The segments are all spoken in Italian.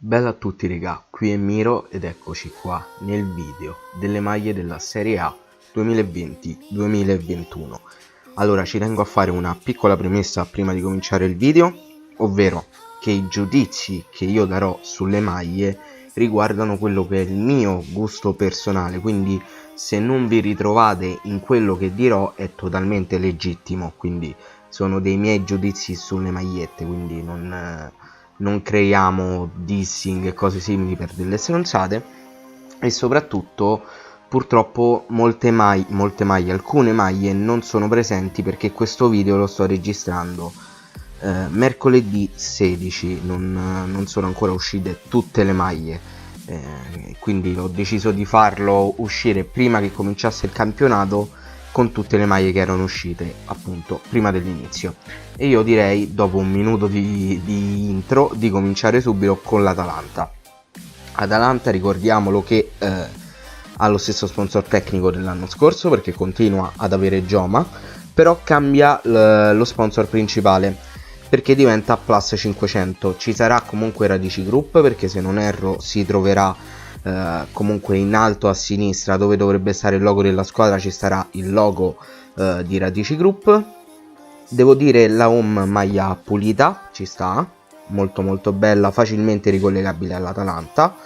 Bella a tutti raga, qui è Miro ed eccoci qua nel video delle maglie della Serie A 2020-2021. Allora ci tengo a fare una piccola premessa prima di cominciare il video, ovvero che i giudizi che io darò sulle maglie riguardano quello che è il mio gusto personale, quindi se non vi ritrovate in quello che dirò è totalmente legittimo, quindi sono dei miei giudizi sulle magliette, quindi non creiamo dissing e cose simili per delle stronzate. E soprattutto purtroppo alcune maglie non sono presenti perché questo video lo sto registrando mercoledì 16, non sono ancora uscite tutte le maglie, quindi ho deciso di farlo uscire prima che cominciasse il campionato con tutte le maglie che erano uscite appunto prima dell'inizio. E io direi, dopo un minuto di intro, di cominciare subito con l'Atalanta. Atalanta, ricordiamolo che ha lo stesso sponsor tecnico dell'anno scorso perché continua ad avere Joma, però cambia lo sponsor principale perché diventa Plus 500. Ci sarà comunque Radici Group, perché se non erro si troverà comunque in alto a sinistra, dove dovrebbe stare il logo della squadra, ci sarà il logo di Radici Group. Devo dire, la home maglia pulita, ci sta, molto bella, facilmente ricollegabile all'Atalanta.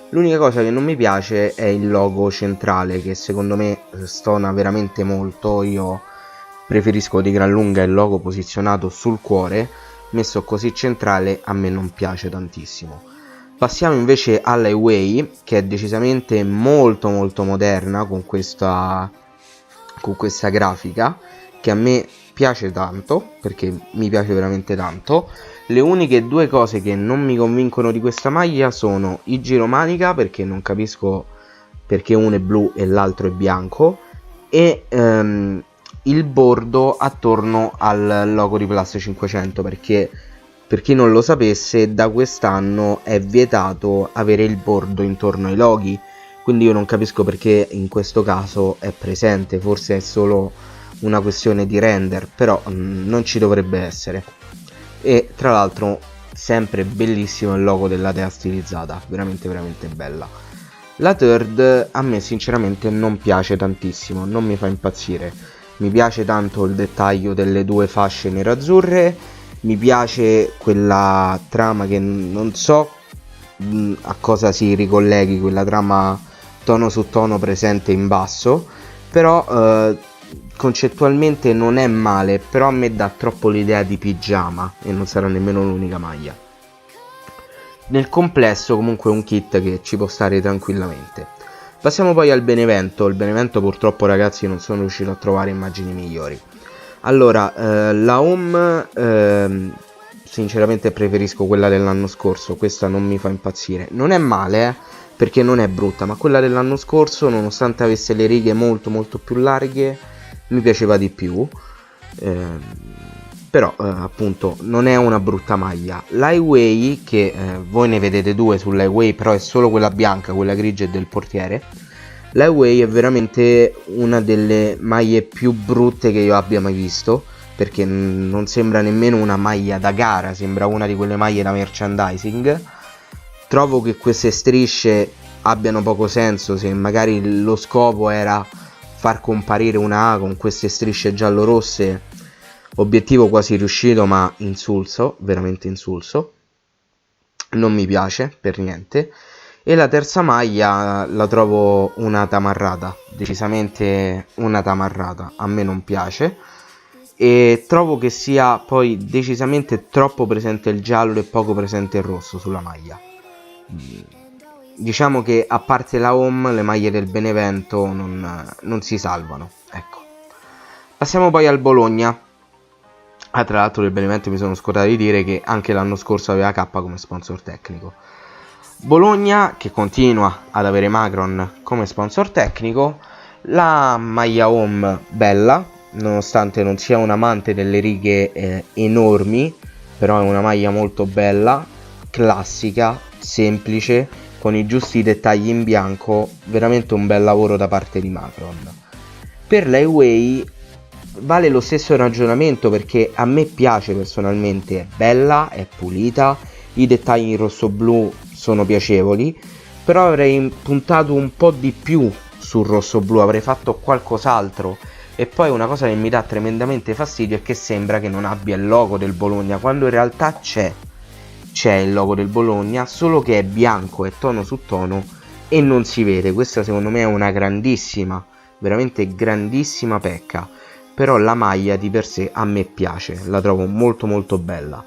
L'unica cosa che non mi piace è il logo centrale, che secondo me stona veramente molto. Io preferisco di gran lunga il logo posizionato sul cuore, messo così centrale a me non piace tantissimo. Passiamo invece alla Away, che è decisamente molto moderna con questa grafica, che a me piace tanto, perché mi piace veramente tanto. Le uniche due cose che non mi convincono di questa maglia sono i giromanica, perché non capisco perché uno è blu e l'altro è bianco, e il bordo attorno al logo di Plus 500, perché per chi non lo sapesse, da quest'anno è vietato avere il bordo intorno ai loghi, quindi io non capisco perché in questo caso è presente. Forse è solo una questione di render, però non ci dovrebbe essere. E tra l'altro sempre bellissimo il logo della dea stilizzata, veramente bella. La third a me sinceramente non piace tantissimo, non mi fa impazzire. Mi piace tanto il dettaglio delle due fasce nerazzurre, mi piace quella trama che non so a cosa si ricolleghi, quella trama tono su tono presente in basso, però concettualmente non è male, però a me dà troppo l'idea di pigiama e non sarà nemmeno l'unica maglia. Nel complesso comunque è un kit che ci può stare tranquillamente. Passiamo poi al Benevento. Il Benevento purtroppo, ragazzi, non sono riuscito a trovare immagini migliori. Allora, la home sinceramente preferisco quella dell'anno scorso, questa non mi fa impazzire. Non è male, perché non è brutta, ma quella dell'anno scorso, nonostante avesse le righe molto più larghe, mi piaceva di più. Però appunto non è una brutta maglia. L'Highway, che voi ne vedete due sull'Highway, però è solo quella bianca, quella grigia è del portiere. L'Highway è veramente una delle maglie più brutte che io abbia mai visto, perché non sembra nemmeno una maglia da gara, sembra una di quelle maglie da merchandising. Trovo che queste strisce abbiano poco senso. Se magari lo scopo era far comparire una A con queste strisce giallo-rosse, obiettivo quasi riuscito, ma insulso, veramente insulso, non mi piace per niente. E la terza maglia la trovo una tamarrata, decisamente una tamarrata, a me non piace, e trovo che sia poi decisamente troppo presente il giallo e poco presente il rosso sulla maglia. Diciamo che a parte la home, le maglie del Benevento non si salvano, ecco. Passiamo poi al Bologna. Tra l'altro del Benevento mi sono scordato di dire che anche l'anno scorso aveva K come sponsor tecnico. Bologna, che continua ad avere Macron come sponsor tecnico. La maglia home bella, nonostante non sia un amante delle righe enormi, però è una maglia molto bella, classica, semplice, con i giusti dettagli in bianco, veramente un bel lavoro da parte di Macron. Per l'Highway vale lo stesso ragionamento, perché a me piace personalmente, è bella, è pulita, i dettagli in rosso blu sono piacevoli, però avrei puntato un po' di più sul rosso-blu, avrei fatto qualcos'altro. E poi una cosa che mi dà tremendamente fastidio è che sembra che non abbia il logo del Bologna, quando in realtà c'è il logo del Bologna, solo che è bianco, è tono su tono e non si vede. Questa secondo me è una grandissima, veramente grandissima pecca. Però la maglia di per sé a me piace, la trovo molto molto bella.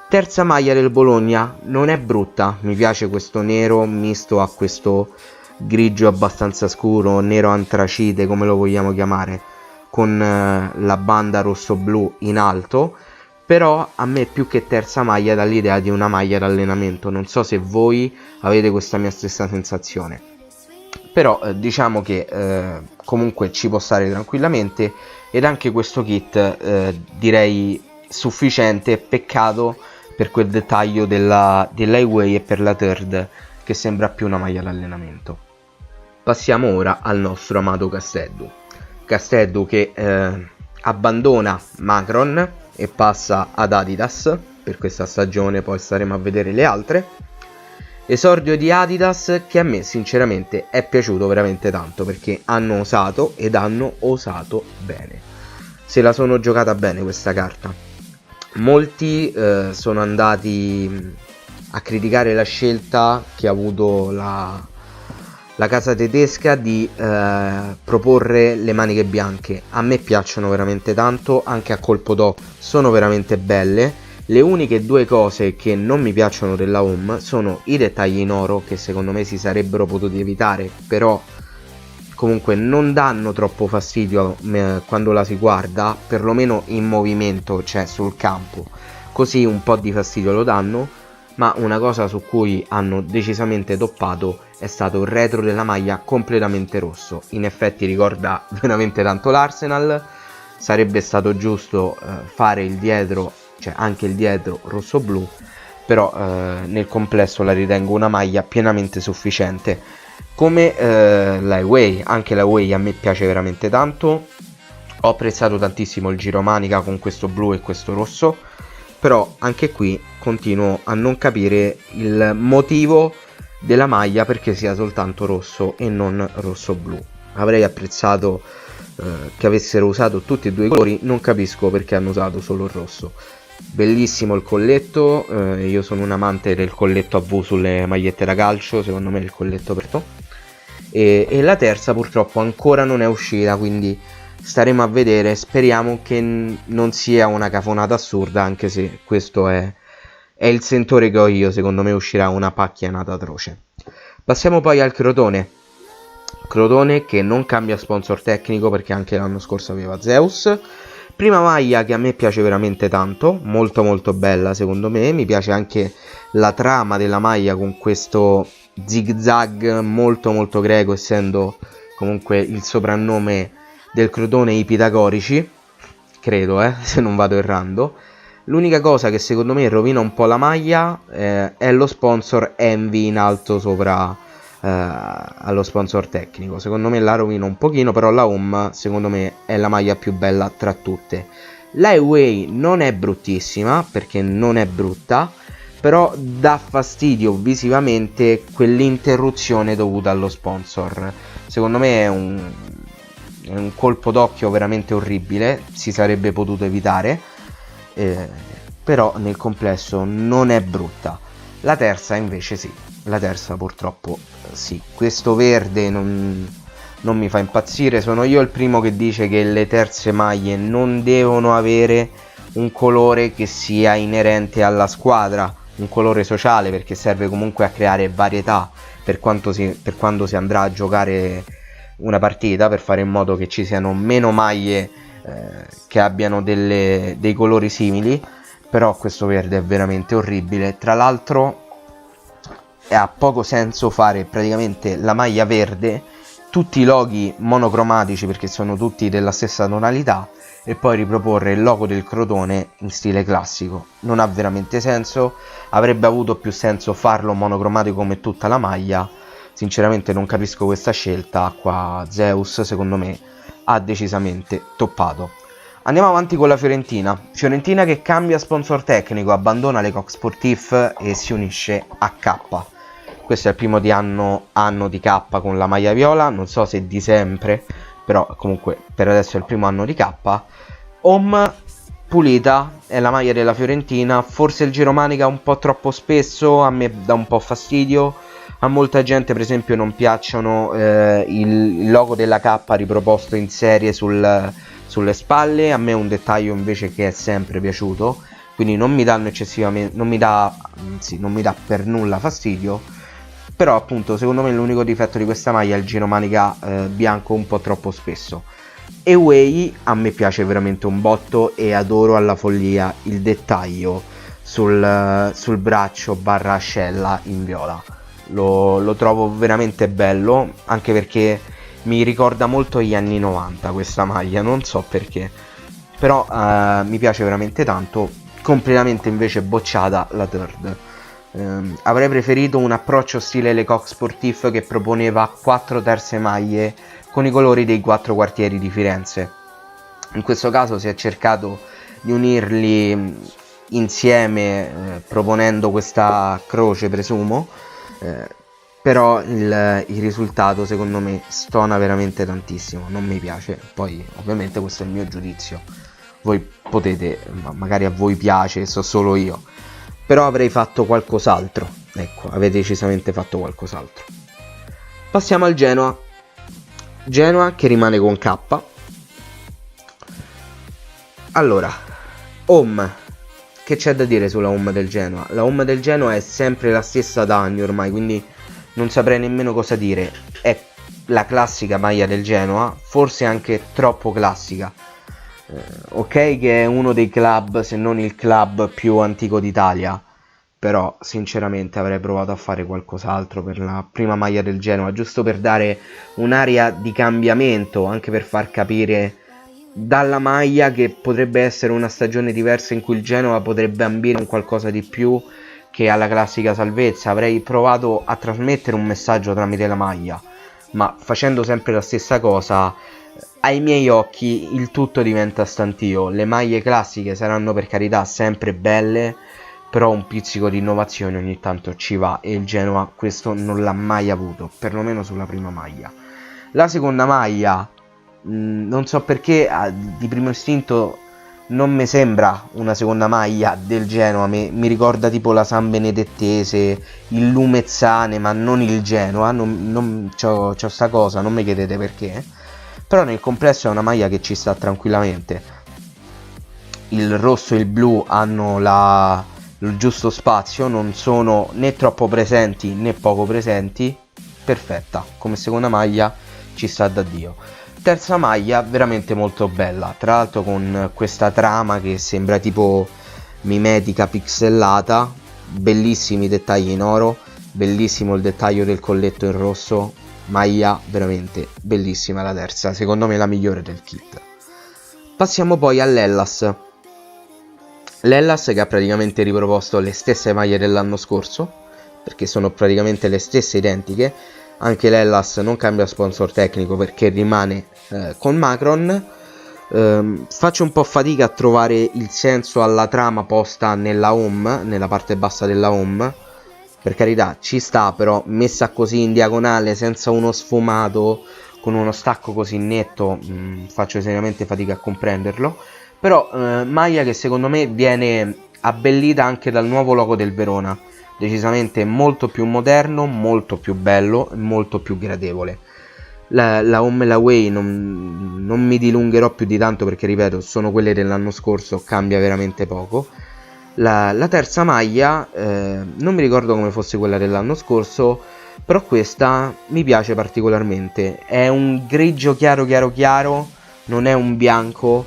Terza maglia del Bologna, non è brutta, mi piace questo nero misto a questo grigio abbastanza scuro, nero antracite come lo vogliamo chiamare, con la banda rosso-blu in alto. Però a me più che terza maglia dà l'idea di una maglia d'allenamento, non so se voi avete questa mia stessa sensazione. Però diciamo che comunque ci può stare tranquillamente, ed anche questo kit direi sufficiente. Peccato per quel dettaglio dell'highway e per la third, che sembra più una maglia d'allenamento. Passiamo ora al nostro amato Casteddu che abbandona Macron e passa ad Adidas per questa stagione, poi staremo a vedere le altre. Esordio di Adidas che a me sinceramente è piaciuto veramente tanto, perché hanno osato ed hanno osato bene, se la sono giocata bene questa carta. Molti sono andati a criticare la scelta che ha avuto la casa tedesca di proporre le maniche bianche. A me piacciono veramente tanto, anche a colpo d'occhio sono veramente belle. Le uniche due cose che non mi piacciono della Home sono i dettagli in oro, che secondo me si sarebbero potuti evitare, però comunque non danno troppo fastidio quando la si guarda, perlomeno in movimento, cioè sul campo. Così un po' di fastidio lo danno, ma una cosa su cui hanno decisamente toppato è stato il retro della maglia completamente rosso. In effetti ricorda veramente tanto l'Arsenal. Sarebbe stato giusto fare il dietro, cioè anche il dietro rosso-blu, però nel complesso la ritengo una maglia pienamente sufficiente. Come la Away, anche la Away a me piace veramente tanto. Ho apprezzato tantissimo il giro manica con questo blu e questo rosso, però anche qui continuo a non capire il motivo della maglia perché sia soltanto rosso e non rosso-blu. Avrei apprezzato che avessero usato tutti e due i colori, non capisco perché hanno usato solo il rosso. Bellissimo il colletto, io sono un amante del colletto a V sulle magliette da calcio, secondo me è il colletto per to. E la terza purtroppo ancora non è uscita, quindi staremo a vedere. Speriamo che non sia una cafonata assurda, anche se questo è il sentore che ho io. Secondo me uscirà una pacchianata atroce. Passiamo poi al Crotone che non cambia sponsor tecnico, perché anche l'anno scorso aveva Zeus. Prima maglia che a me piace veramente tanto, molto molto bella secondo me. Mi piace anche la trama della maglia con questo zig zag molto molto greco, essendo comunque il soprannome del Crotone i pitagorici, credo, se non vado errando. L'unica cosa che secondo me rovina un po' la maglia è lo sponsor Envy in alto sopra allo sponsor tecnico. Secondo me la rovina un pochino, però la Home secondo me è la maglia più bella tra tutte. La Away non è bruttissima, perché non è brutta, però dà fastidio visivamente quell'interruzione dovuta allo sponsor. Secondo me è un colpo d'occhio veramente orribile, si sarebbe potuto evitare, però nel complesso non è brutta. La terza invece sì, la terza purtroppo sì. Questo verde non mi fa impazzire. Sono io il primo che dice che le terze maglie non devono avere un colore che sia inerente alla squadra, un colore sociale, perché serve comunque a creare varietà per quando si andrà a giocare una partita, per fare in modo che ci siano meno maglie che abbiano dei colori simili. Però questo verde è veramente orribile. Tra l'altro ha poco senso fare praticamente la maglia verde, tutti i loghi monocromatici perché sono tutti della stessa tonalità, e poi riproporre il logo del Crotone in stile classico. Non ha veramente senso. Avrebbe avuto più senso farlo monocromatico come tutta la maglia. Sinceramente non capisco questa scelta qua. Zeus secondo me ha decisamente toppato. Andiamo avanti con la Fiorentina che cambia sponsor tecnico, abbandona le Coq Sportif e si unisce a K. questo è il primo anno di K con la maglia viola, non so se di sempre, però comunque per adesso è il primo anno di K. Home pulita, è la maglia della Fiorentina, forse il giromanica un po' troppo spesso, a me dà un po' fastidio, a molta gente per esempio non piacciono il logo della K riproposto in serie sulle spalle, a me è un dettaglio invece che è sempre piaciuto, quindi non mi danno eccessivamente, non mi dà per nulla fastidio. Però appunto secondo me l'unico difetto di questa maglia è il giromanica bianco un po' troppo spesso. Away a me piace veramente un botto e adoro alla follia il dettaglio sul braccio barra ascella in viola. Lo trovo veramente bello, anche perché mi ricorda molto gli anni 90 questa maglia, non so perché, però mi piace veramente tanto. Completamente invece bocciata la third. Avrei preferito un approccio stile Lecoq Sportif che proponeva 4 terze maglie con i colori dei 4 quartieri di Firenze. In questo caso si è cercato di unirli insieme proponendo questa croce, presumo, però il risultato secondo me stona veramente tantissimo, non mi piace. Poi ovviamente questo è il mio giudizio, voi potete, magari a voi piace, so solo io, però avrei fatto qualcos'altro. Ecco, avete decisamente fatto qualcos'altro. Passiamo al Genoa che rimane con K. Allora, home, che c'è da dire sulla home del Genoa? La home del Genoa è sempre la stessa da anni ormai, quindi non saprei nemmeno cosa dire. È la classica maglia del Genoa, forse anche troppo classica. Ok che è uno dei club, se non il club più antico d'Italia, però sinceramente avrei provato a fare qualcos'altro per la prima maglia del Genoa, giusto per dare un'aria di cambiamento, anche per far capire dalla maglia che potrebbe essere una stagione diversa in cui il Genoa potrebbe ambire un qualcosa di più che alla classica salvezza. Avrei provato a trasmettere un messaggio tramite la maglia, ma facendo sempre la stessa cosa, ai miei occhi il tutto diventa stantio. Le maglie classiche saranno per carità sempre belle, però un pizzico di innovazione ogni tanto ci va, e il Genoa questo non l'ha mai avuto, perlomeno sulla prima maglia. La seconda maglia, non so perché, di primo istinto non mi sembra una seconda maglia del Genoa, mi ricorda tipo la San Benedettese, il Lumezzane, ma non il Genoa, c'ho sta cosa, non mi chiedete perché, però nel complesso è una maglia che ci sta tranquillamente. Il rosso e il blu hanno il giusto spazio, non sono né troppo presenti né poco presenti, perfetta, come seconda maglia ci sta da Dio. Terza maglia veramente molto bella, tra l'altro con questa trama che sembra tipo mimetica pixellata, bellissimi dettagli in oro, bellissimo il dettaglio del colletto in rosso, maglia veramente bellissima la terza, secondo me la migliore del kit. Passiamo poi all'Hellas. L'Hellas che ha praticamente riproposto le stesse maglie dell'anno scorso, perché sono praticamente le stesse identiche. Anche l'Hellas non cambia sponsor tecnico perché rimane con Macron. Faccio un po' fatica a trovare il senso alla trama posta nella home, nella parte bassa della home. Per carità ci sta, però messa così in diagonale senza uno sfumato, con uno stacco così netto, faccio seriamente fatica a comprenderlo. Però maglia che secondo me viene abbellita anche dal nuovo logo del Verona, decisamente molto più moderno, molto più bello e molto più gradevole. La home e la away non mi dilungherò più di tanto perché ripeto sono quelle dell'anno scorso, cambia veramente poco. La terza maglia non mi ricordo come fosse quella dell'anno scorso, però questa mi piace particolarmente, è un grigio chiaro chiaro chiaro, non è un bianco,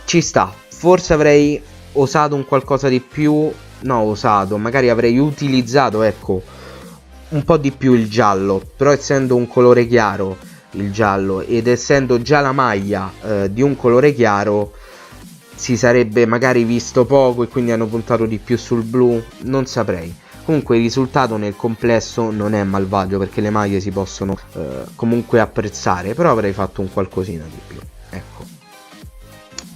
ci sta. Forse avrei osato un qualcosa di più, no osato, magari avrei utilizzato ecco un po' di più il giallo, però essendo un colore chiaro il giallo ed essendo già la maglia di un colore chiaro si sarebbe magari visto poco e quindi hanno puntato di più sul blu, non saprei. Comunque il risultato nel complesso non è malvagio perché le maglie si possono comunque apprezzare, però avrei fatto un qualcosina di più, ecco.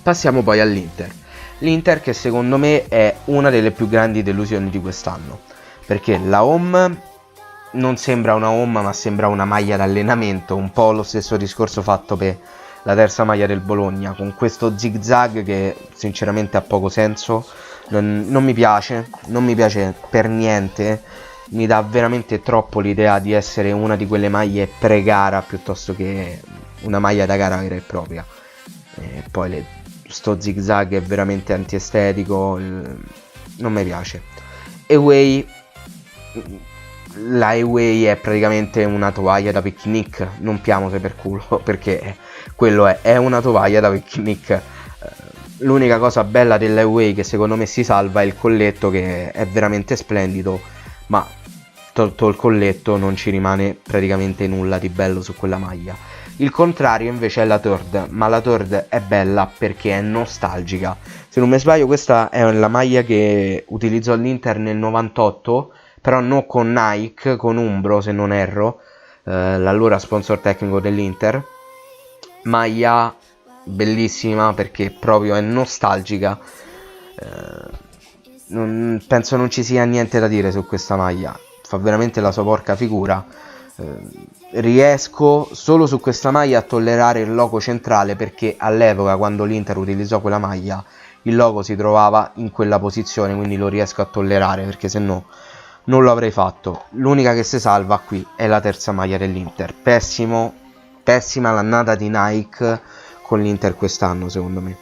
Passiamo poi all'Inter. L'Inter che secondo me è una delle più grandi delusioni di quest'anno, perché la home non sembra una home ma sembra una maglia d'allenamento, un po' lo stesso discorso fatto per la terza maglia del Bologna, con questo zig zag che sinceramente ha poco senso. Non mi piace, non mi piace per niente, mi dà veramente troppo l'idea di essere una di quelle maglie pre-gara piuttosto che una maglia da gara vera e propria. E poi sto zig zag è veramente antiestetico, non mi piace. Away, la Away è praticamente una tovaglia da picnic, non piamose per culo, perché quello è una tovaglia da picnic. L'unica cosa bella della Away che secondo me si salva è il colletto, che è veramente splendido, ma tolto il colletto non ci rimane praticamente nulla di bello su quella maglia. Il contrario invece è la Third, ma la Third è bella perché è nostalgica. Se non mi sbaglio questa è la maglia che utilizzò l'Inter nel 98, però non con Nike, con Umbro se non erro, l'allora sponsor tecnico dell'Inter. Maglia bellissima perché proprio è nostalgica. Penso non ci sia niente da dire su questa maglia, fa veramente la sua porca figura. Riesco solo su questa maglia a tollerare il logo centrale, perché all'epoca quando l'Inter utilizzò quella maglia il logo si trovava in quella posizione, quindi lo riesco a tollerare, perché se no non lo avrei fatto. L'unica che si salva qui è la terza maglia dell'Inter. Pessima l'annata di Nike con l'Inter quest'anno secondo me.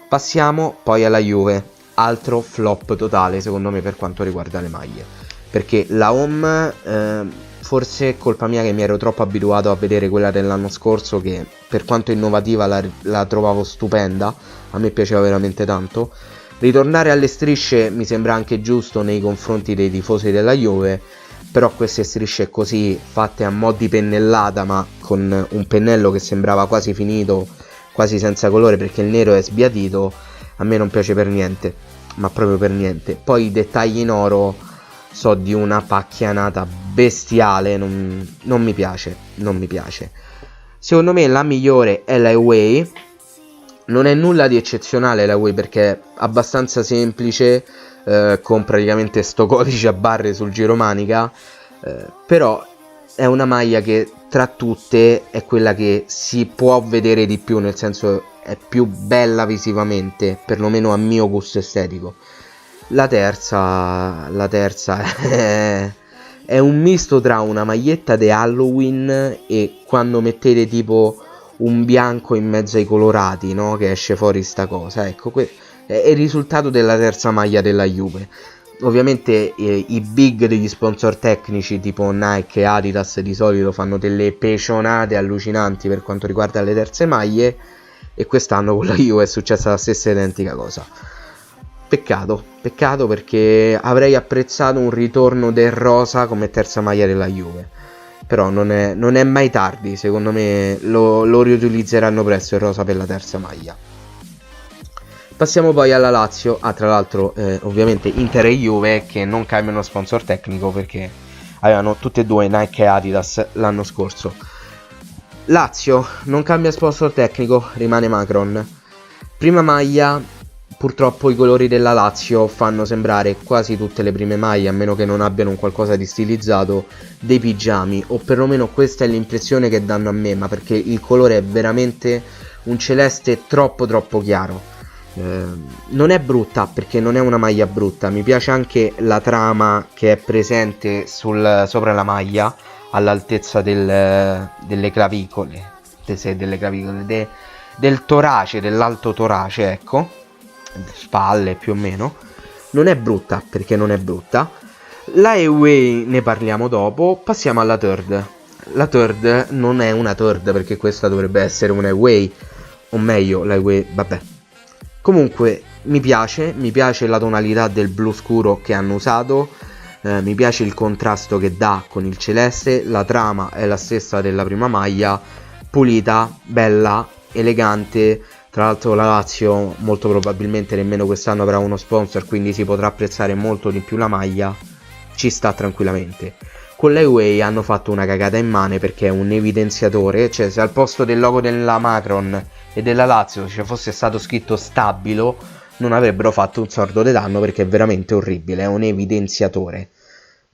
Passiamo poi alla Juve, altro flop totale secondo me per quanto riguarda le maglie, perché la home forse è colpa mia che mi ero troppo abituato a vedere quella dell'anno scorso, che per quanto innovativa la trovavo stupenda, a me piaceva veramente tanto. Ritornare alle strisce mi sembra anche giusto nei confronti dei tifosi della Juve, però queste strisce così fatte a mo' di pennellata, ma con un pennello che sembrava quasi finito, quasi senza colore perché il nero è sbiadito, a me non piace per niente, ma proprio per niente. Poi i dettagli in oro so di una pacchianata bestiale, non mi piace. Secondo me la migliore è la Away. Non è nulla di eccezionale la Away perché è abbastanza semplice, con praticamente sto codice a barre sul giromanica, però è una maglia che tra tutte è quella che si può vedere di più, nel senso è più bella visivamente, perlomeno a mio gusto estetico. La terza è un misto tra una maglietta di Halloween e quando mettete tipo un bianco in mezzo ai colorati, no? Che esce fuori sta cosa. Ecco, è il risultato della terza maglia della Juve. Ovviamente i big degli sponsor tecnici tipo Nike e Adidas di solito fanno delle pecionate allucinanti per quanto riguarda le terze maglie, e quest'anno con la Juve è successa la stessa identica cosa. Peccato perché avrei apprezzato un ritorno del rosa come terza maglia della Juve, però non è mai tardi, secondo me lo riutilizzeranno presto il rosa per la terza maglia. Passiamo poi alla Lazio, tra l'altro ovviamente Inter e Juve che non cambiano sponsor tecnico perché avevano tutte e due Nike e Adidas l'anno scorso. Lazio non cambia sponsor tecnico, rimane Macron. Prima maglia. Purtroppo i colori della Lazio fanno sembrare quasi tutte le prime maglie, a meno che non abbiano un qualcosa di stilizzato, dei pigiami, o perlomeno questa è l'impressione che danno a me, ma perché il colore è veramente un celeste troppo chiaro. Non è brutta, perché non è una maglia brutta, mi piace anche la trama che è presente sopra la maglia, all'altezza delle clavicole, del torace, dell'alto torace, ecco, spalle più o meno. Non è brutta, perché non è brutta. La Away ne parliamo dopo. Passiamo alla Third. La Third non è una Third perché questa dovrebbe essere una Away, o meglio la Away, vabbè. Comunque mi piace la tonalità del blu scuro che hanno usato, mi piace il contrasto che dà con il celeste. La trama è la stessa della prima maglia, pulita, bella, elegante. Tra l'altro la Lazio molto probabilmente nemmeno quest'anno avrà uno sponsor, quindi si potrà apprezzare molto di più la maglia, ci sta tranquillamente. Con la Away hanno fatto una cagata in mano perché è un evidenziatore, cioè se al posto del logo della Macron e della Lazio ci fosse stato scritto stabilo non avrebbero fatto un sordo di danno, perché è veramente orribile, è un evidenziatore.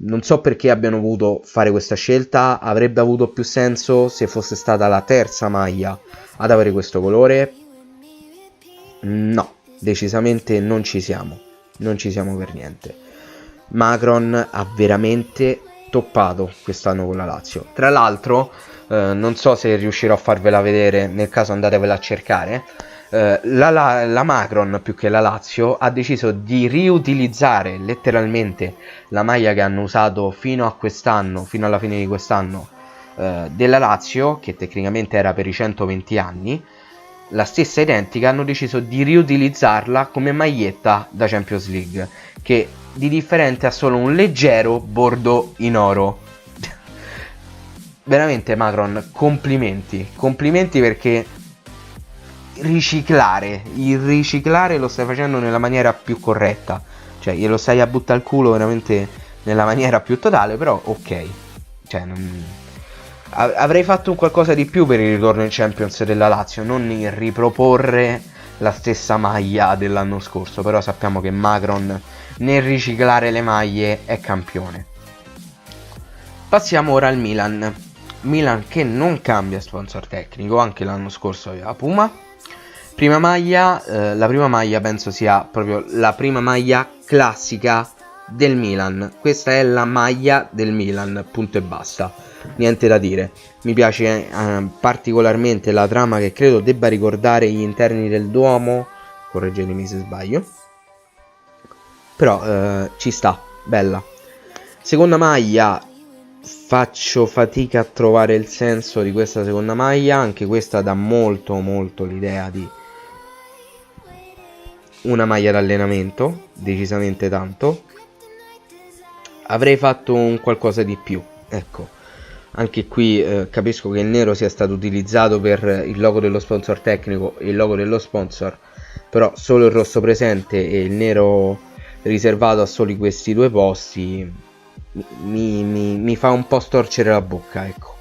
Non so perché abbiano voluto fare questa scelta, avrebbe avuto più senso se fosse stata la terza maglia ad avere questo colore. No, decisamente non ci siamo per niente. Macron ha veramente toppato quest'anno con la Lazio. Tra l'altro, non so se riuscirò a farvela vedere, nel caso andatevela a cercare. La Macron, più che la Lazio, ha deciso di riutilizzare letteralmente la maglia che hanno usato fino a quest'anno, fino alla fine di quest'anno, della Lazio, che tecnicamente era per i 120 anni. La stessa identica, hanno deciso di riutilizzarla come maglietta da Champions League, che di differente ha solo un leggero bordo in oro. Veramente Macron, complimenti perché il riciclare lo stai facendo nella maniera più corretta, cioè glielo stai a buttare al culo veramente nella maniera più totale, però ok, cioè avrei fatto un qualcosa di più per il ritorno in Champions della Lazio, non il riproporre la stessa maglia dell'anno scorso, però sappiamo che Macron nel riciclare le maglie è campione. Passiamo ora al Milan che non cambia sponsor tecnico, anche l'anno scorso aveva Puma. Prima maglia, la prima maglia penso sia proprio la prima maglia classica del Milan. Questa è la maglia del Milan, punto e basta, niente da dire. Mi piace particolarmente la trama, che credo debba ricordare gli interni del Duomo, correggetemi se sbaglio, però ci sta, bella. Seconda maglia, faccio fatica a trovare il senso di questa seconda maglia, anche questa dà molto l'idea di una maglia d'allenamento, decisamente tanto. Avrei fatto un qualcosa di più, ecco. Anche qui capisco che il nero sia stato utilizzato per il logo dello sponsor tecnico e il logo dello sponsor, però solo il rosso presente e il nero riservato a soli questi due posti mi fa un po' storcere la bocca, ecco.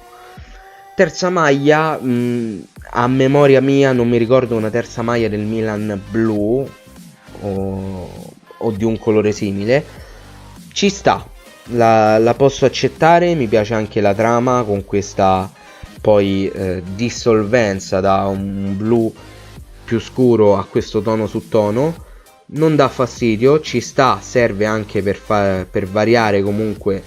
Terza maglia, a memoria mia non mi ricordo una terza maglia del Milan blu o di un colore simile. Ci sta, la posso accettare, mi piace anche la trama con questa poi dissolvenza da un blu più scuro a questo tono su tono. Non dà fastidio, ci sta, serve anche per variare comunque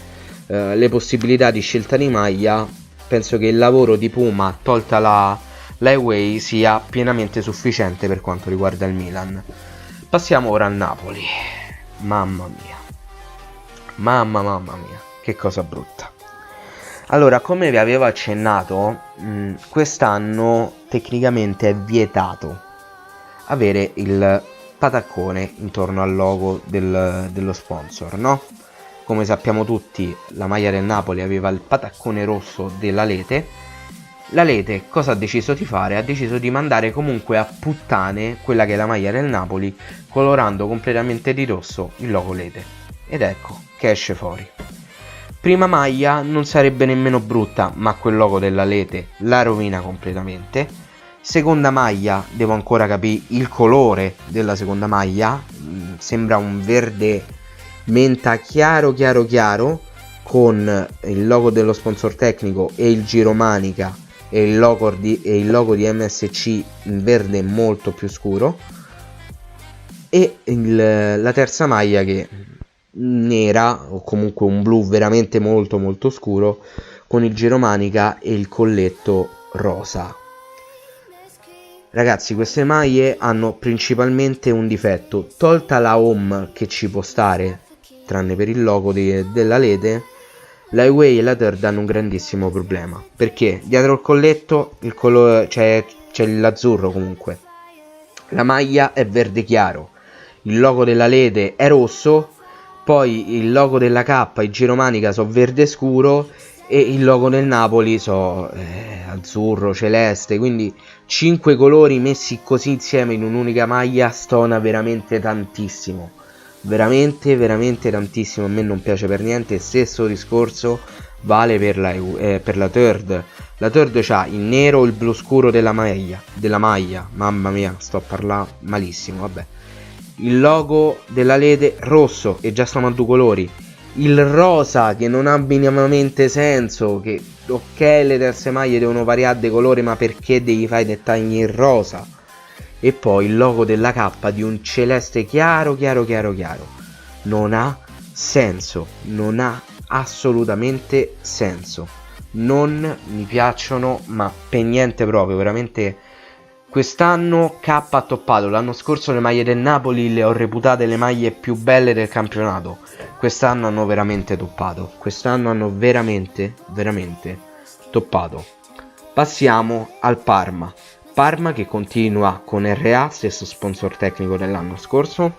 le possibilità di scelta di maglia. Penso che il lavoro di Puma, tolta la away, sia pienamente sufficiente per quanto riguarda il Milan. Passiamo ora al Napoli. Mamma mia, che cosa brutta. Allora, come vi avevo accennato, quest'anno tecnicamente è vietato avere il pataccone intorno al logo dello sponsor, no? Come sappiamo tutti, la maglia del Napoli aveva il pataccone rosso della Lete. La Lete cosa ha deciso di fare? Ha deciso di mandare comunque a puttane quella che è la maglia del Napoli, colorando completamente di rosso il logo Lete. Ed ecco che esce fuori. Prima maglia non sarebbe nemmeno brutta, ma quel logo della Lete la rovina completamente. Seconda maglia, devo ancora capire il colore della seconda maglia, sembra un verde menta chiaro con il logo dello sponsor tecnico e il giromanica e il logo di MSC in verde molto più scuro, e la terza maglia che nera o comunque un blu veramente molto scuro con il giromanica e il colletto rosa. Ragazzi, queste maglie hanno principalmente un difetto: tolta la home che ci può stare, tranne per il logo della Lete, la away e la third hanno un grandissimo problema, perché dietro il colletto il colore c'è l'azzurro comunque, la maglia è verde chiaro, il logo della Lete è rosso, poi il logo della K e giromanica sono verde scuro e il logo del Napoli azzurro celeste, quindi 5 colori messi così insieme in un'unica maglia stona veramente tantissimo, veramente tantissimo. A me non piace per niente. Stesso discorso vale per la third. La third c'ha il nero e il blu scuro della maglia, mamma mia, sto a parlare malissimo, vabbè. Il logo della Lete rosso, e già stiamo a due colori. il rosa che non ha minimamente senso, che ok le terze maglie devono variare di colore, ma perché devi fare i dettagli in rosa? E poi il logo della K di un celeste chiaro chiaro chiaro chiaro. Non ha senso, non ha assolutamente senso. Non mi piacciono, ma per niente proprio, veramente. Quest'anno K ha toppato. L'anno scorso le maglie del Napoli le ho reputate le maglie più belle del campionato. Quest'anno hanno veramente toppato. Quest'anno hanno veramente toppato. Passiamo al Parma. Parma che continua con RA, stesso sponsor tecnico dell'anno scorso.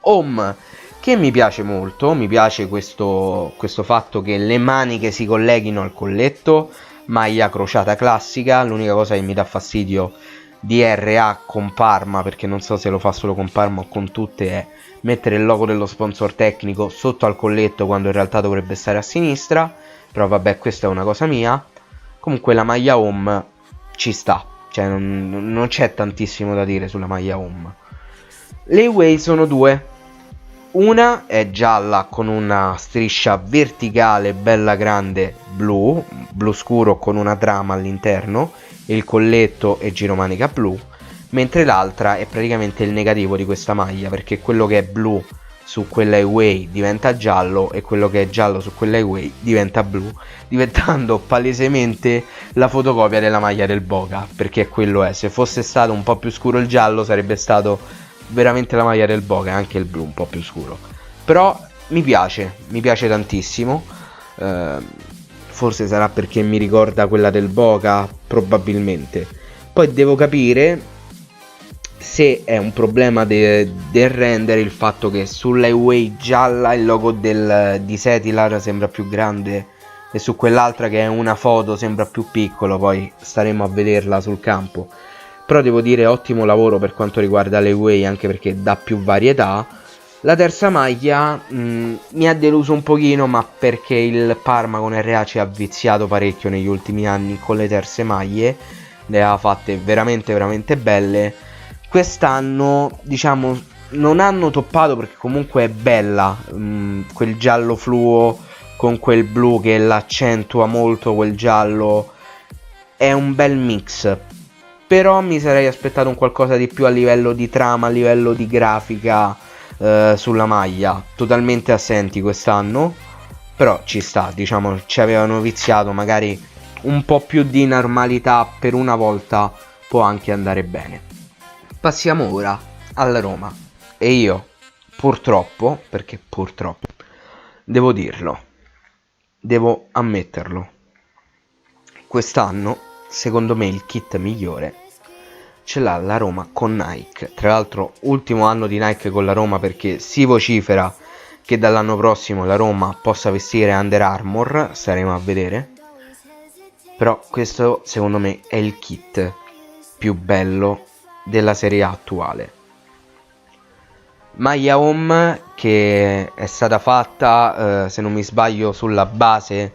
Home, che mi piace molto. Mi piace questo fatto che le maniche si colleghino al colletto. Maglia crociata classica. L'unica cosa che mi dà fastidio di RA con Parma, perché non so se lo fa solo con Parma o con tutte, è mettere il logo dello sponsor tecnico sotto al colletto quando in realtà dovrebbe stare a sinistra. Però vabbè, questa è una cosa mia. Comunque la maglia Home ci sta, cioè non c'è tantissimo da dire sulla maglia Home. Le away sono due. Una è gialla con una striscia verticale bella grande blu scuro con una trama all'interno, il colletto e giromanica blu, mentre l'altra è praticamente il negativo di questa maglia, perché quello che è blu su quella away diventa giallo e quello che è giallo su quella away diventa blu, diventando palesemente la fotocopia della maglia del Boca, perché quello è. Se fosse stato un po' più scuro il giallo sarebbe stato veramente la maglia del Boca, anche il blu un po' più scuro. Però mi piace tantissimo. Forse sarà perché mi ricorda quella del Boca, probabilmente. Poi devo capire se è un problema del render il fatto che sulla away gialla il logo di Setilar sembra più grande e su quell'altra che è una foto sembra più piccolo. Poi staremo a vederla sul campo. Però devo dire ottimo lavoro per quanto riguarda le away, anche perché dà più varietà. La terza maglia mi ha deluso un pochino, ma perché il Parma con RA ci ha viziato parecchio negli ultimi anni con le terze maglie, le ha fatte veramente belle. Quest'anno diciamo non hanno toppato perché comunque è bella, quel giallo fluo con quel blu che l'accentua molto, quel giallo è un bel mix. Però mi sarei aspettato un qualcosa di più a livello di trama, a livello di grafica sulla maglia. Totalmente assenti quest'anno. Però ci sta, diciamo, ci avevano viziato. Magari un po' più di normalità per una volta può anche andare bene. Passiamo ora alla Roma. E io, purtroppo, perché purtroppo, devo dirlo, devo ammetterlo, quest'anno secondo me il kit migliore ce l'ha la Roma con Nike. Tra l'altro ultimo anno di Nike con la Roma, perché si vocifera che dall'anno prossimo la Roma possa vestire Under Armour, staremo a vedere. Però questo secondo me è il kit più bello della Serie A attuale. Maglia Home che è stata fatta se non mi sbaglio sulla base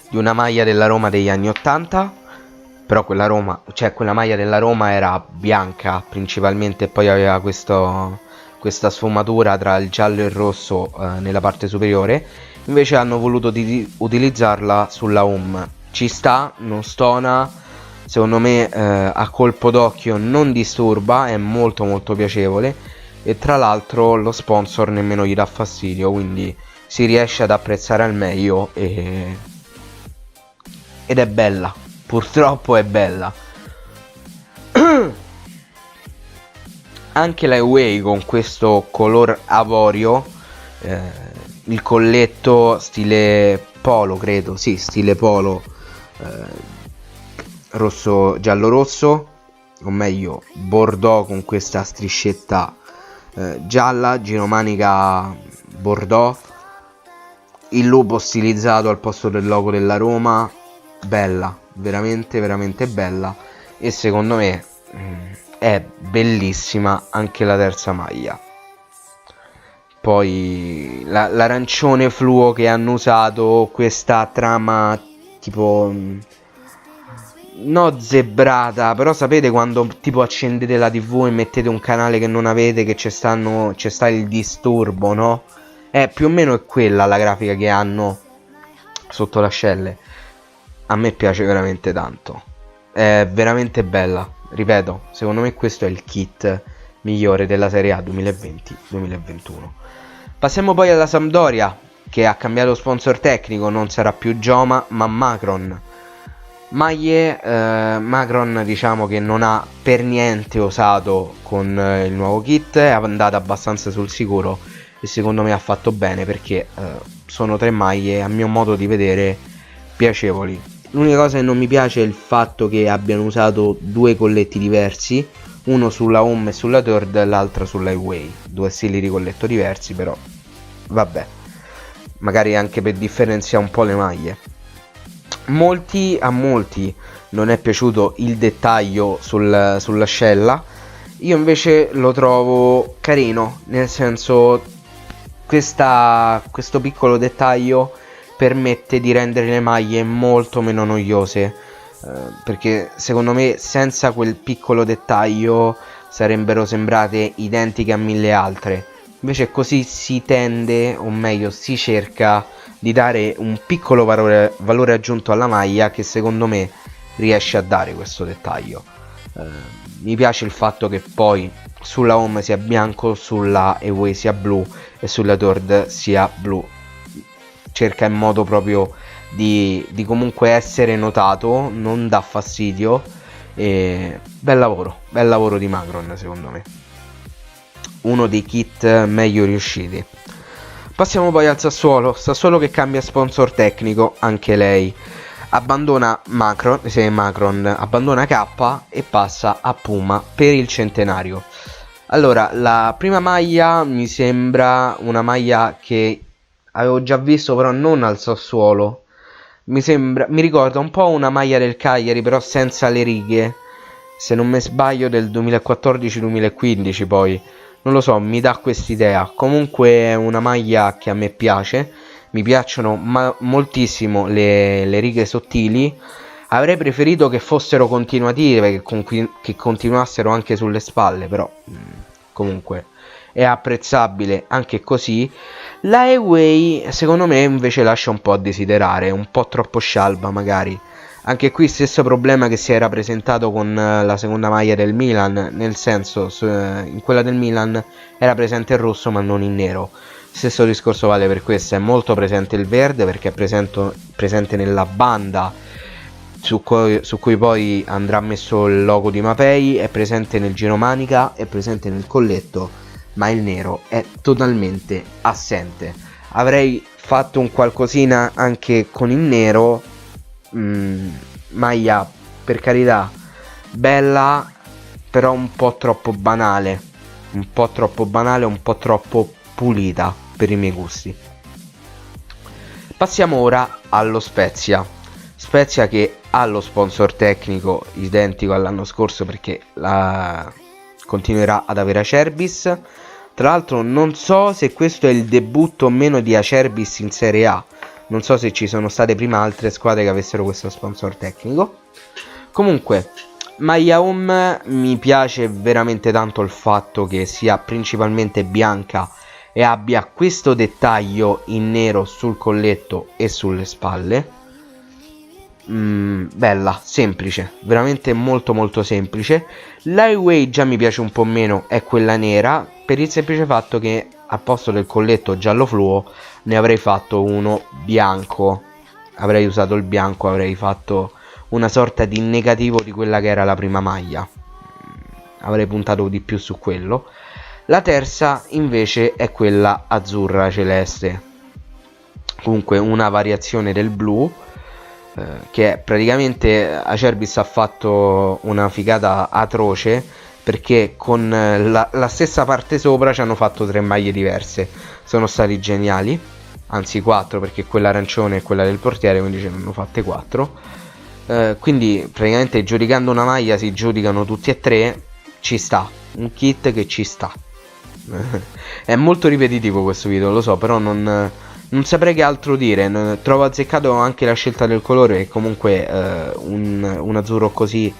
di una maglia della Roma degli anni 80. Però quella maglia della Roma era bianca principalmente, e poi aveva questa sfumatura tra il giallo e il rosso nella parte superiore. Invece hanno voluto utilizzarla sulla Home. Ci sta, non stona, secondo me a colpo d'occhio non disturba, è molto piacevole, e tra l'altro lo sponsor nemmeno gli dà fastidio, quindi si riesce ad apprezzare al meglio ed è bella. Purtroppo è bella. Anche la away con questo color avorio, il colletto stile polo, credo, sì, stile polo, rosso, giallo rosso, o meglio bordeaux con questa striscetta gialla, giromanica bordeaux, il lupo stilizzato al posto del logo della Roma. Bella, veramente bella. E secondo me è bellissima anche la terza maglia. Poi l'arancione fluo che hanno usato, questa trama tipo no zebrata, però sapete quando tipo accendete la TV e mettete un canale che non avete, che c'è sta il disturbo, no? Più o meno è quella la grafica che hanno sotto l'ascelle. A me piace veramente tanto, è veramente bella, ripeto, secondo me questo è il kit migliore della Serie A 2020-2021. Passiamo poi alla Sampdoria, che ha cambiato sponsor tecnico, non sarà più Joma ma Macron. Maglie, Macron diciamo che non ha per niente osato con il nuovo kit, è andata abbastanza sul sicuro e secondo me ha fatto bene, perché sono 3 maglie a mio modo di vedere piacevoli. L'unica cosa che non mi piace è il fatto che abbiano usato 2 colletti diversi, uno sulla home e sulla third, l'altro sulla away, 2 stili di colletto diversi, però vabbè, magari anche per differenziare un po' le maglie. A molti non è piaciuto il dettaglio sull'ascella, io invece lo trovo carino, nel senso questo piccolo dettaglio permette di rendere le maglie molto meno noiose, perché secondo me senza quel piccolo dettaglio sarebbero sembrate identiche a 1000 altre. Invece così si tende, o meglio si cerca di dare un piccolo valore aggiunto alla maglia, che secondo me riesce a dare questo dettaglio. Mi piace il fatto che poi sulla home sia bianco, sulla away sia blu e sulla third sia blu. Cerca in modo proprio di comunque essere notato, non dà fastidio, e bel lavoro di Macron secondo me, uno dei kit meglio riusciti. Passiamo poi al Sassuolo che cambia sponsor tecnico, anche lei abbandona Macron abbandona K e passa a Puma per il centenario. Allora, la prima maglia mi sembra una maglia che avevo già visto, però non al Sassuolo. Mi ricorda un po' una maglia del Cagliari, però senza le righe, se non mi sbaglio del 2014-2015. Poi non lo so, mi dà quest'idea. Comunque è una maglia che a me piace, mi piacciono moltissimo le righe sottili. Avrei preferito che fossero continuative, che continuassero anche sulle spalle, però comunque è apprezzabile anche così. La Away secondo me invece lascia un po' a desiderare, un po' troppo scialba magari. Anche qui stesso problema che si era presentato con la seconda maglia del Milan, nel senso in quella del Milan era presente il rosso ma non il nero. Stesso discorso vale per questa, è molto presente il verde perché è presente nella banda su cui poi andrà messo il logo di Mapei, è presente nel giromanica, è presente nel colletto, ma il nero è totalmente assente. Avrei fatto un qualcosina anche con il nero. Maglia, per carità, bella, però un po' troppo banale, un po' troppo pulita per i miei gusti. Passiamo ora allo Spezia che ha lo sponsor tecnico identico all'anno scorso, perché continuerà ad avere Acerbis. Tra l'altro non so se questo è il debutto o meno di Acerbis in Serie A, non so se ci sono state prima altre squadre che avessero questo sponsor tecnico. Comunque, maglia home, mi piace veramente tanto il fatto che sia principalmente bianca e abbia questo dettaglio in nero sul colletto e sulle spalle. Bella, semplice, veramente molto semplice. L'highway già mi piace un po' meno, è quella nera, per il semplice fatto che al posto del colletto giallo fluo ne avrei fatto uno bianco, avrei usato il bianco, avrei fatto una sorta di negativo di quella che era la prima maglia, avrei puntato di più su quello. La terza invece è quella azzurra celeste, comunque una variazione del blu, che praticamente Acerbis ha fatto una figata atroce, perché con la stessa parte sopra ci hanno fatto 3 maglie diverse. Sono stati geniali, anzi 4, perché quella arancione è quella del portiere, quindi ce ne hanno fatte 4. Quindi praticamente giudicando una maglia si giudicano tutti e 3. Ci sta, un kit che ci sta. È molto ripetitivo questo video, lo so, però non saprei che altro dire. Trovo azzeccato anche la scelta del colore, che comunque un azzurro così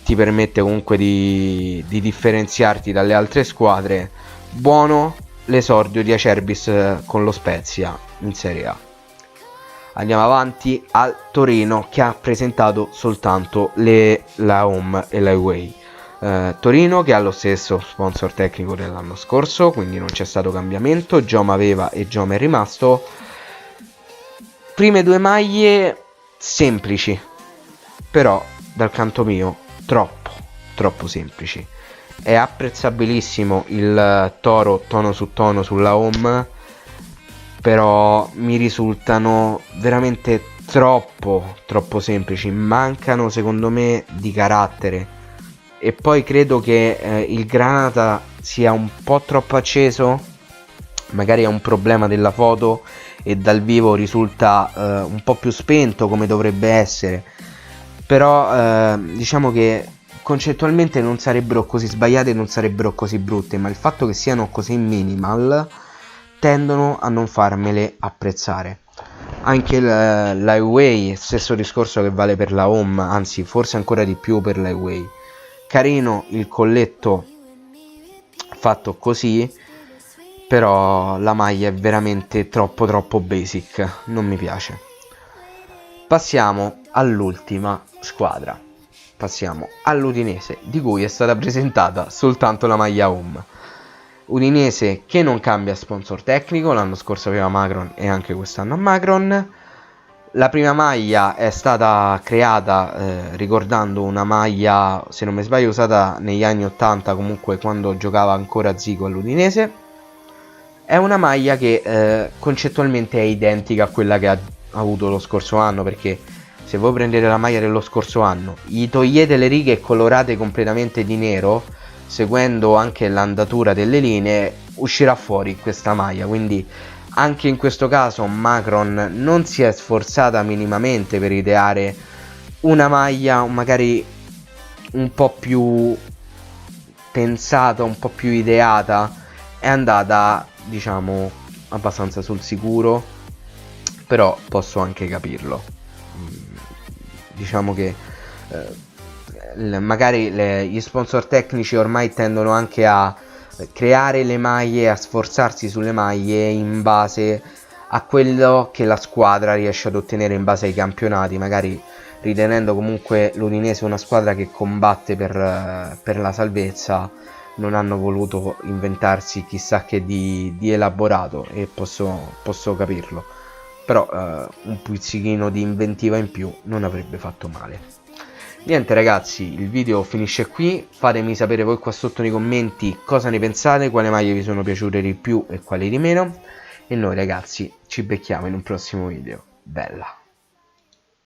ti permette comunque di differenziarti dalle altre squadre. Buono, l'esordio di Acerbis con lo Spezia in Serie A. Andiamo avanti al Torino, che ha presentato soltanto la home e la away. Torino che ha lo stesso sponsor tecnico dell'anno scorso, quindi non c'è stato cambiamento. Gioma aveva e Gioma è rimasto. Prime due maglie semplici, però dal canto mio troppo semplici. È apprezzabilissimo il Toro tono su tono sulla home, però mi risultano veramente troppo semplici. Mancano secondo me di carattere. E poi credo che il Granata sia un po' troppo acceso, magari è un problema della foto e dal vivo risulta un po' più spento come dovrebbe essere, però diciamo che concettualmente non sarebbero così sbagliate, non sarebbero così brutte, ma il fatto che siano così minimal tendono a non farmele apprezzare. Anche l'highway, stesso discorso che vale per la home, anzi forse ancora di più per l'highway. Carino il colletto fatto così, però la maglia è veramente troppo basic, non mi piace. Passiamo all'ultima squadra, passiamo all'Udinese, di cui è stata presentata soltanto la maglia home. Udinese che non cambia sponsor tecnico, l'anno scorso aveva Macron e anche quest'anno ha Macron. La prima maglia è stata creata ricordando una maglia, se non mi sbaglio, usata negli anni 80, comunque quando giocava ancora Zico all'Udinese. È una maglia che concettualmente è identica a quella che ha avuto lo scorso anno, perché se voi prendete la maglia dello scorso anno, gli togliete le righe colorate completamente di nero, seguendo anche l'andatura delle linee, uscirà fuori questa maglia. Quindi anche in questo caso Macron non si è sforzata minimamente per ideare una maglia magari un po' più pensata, un po' più ideata. È andata, diciamo, abbastanza sul sicuro, però posso anche capirlo. Diciamo che magari gli sponsor tecnici ormai tendono anche a creare le maglie, a sforzarsi sulle maglie in base a quello che la squadra riesce ad ottenere in base ai campionati, magari ritenendo comunque l'Udinese una squadra che combatte per la salvezza. Non hanno voluto inventarsi chissà che di elaborato, e posso capirlo, però un pizzichino di inventiva in più non avrebbe fatto male. Niente ragazzi, il video finisce qui, fatemi sapere voi qua sotto nei commenti cosa ne pensate, quale maglie vi sono piaciute di più e quali di meno, e noi ragazzi ci becchiamo in un prossimo video. Bella!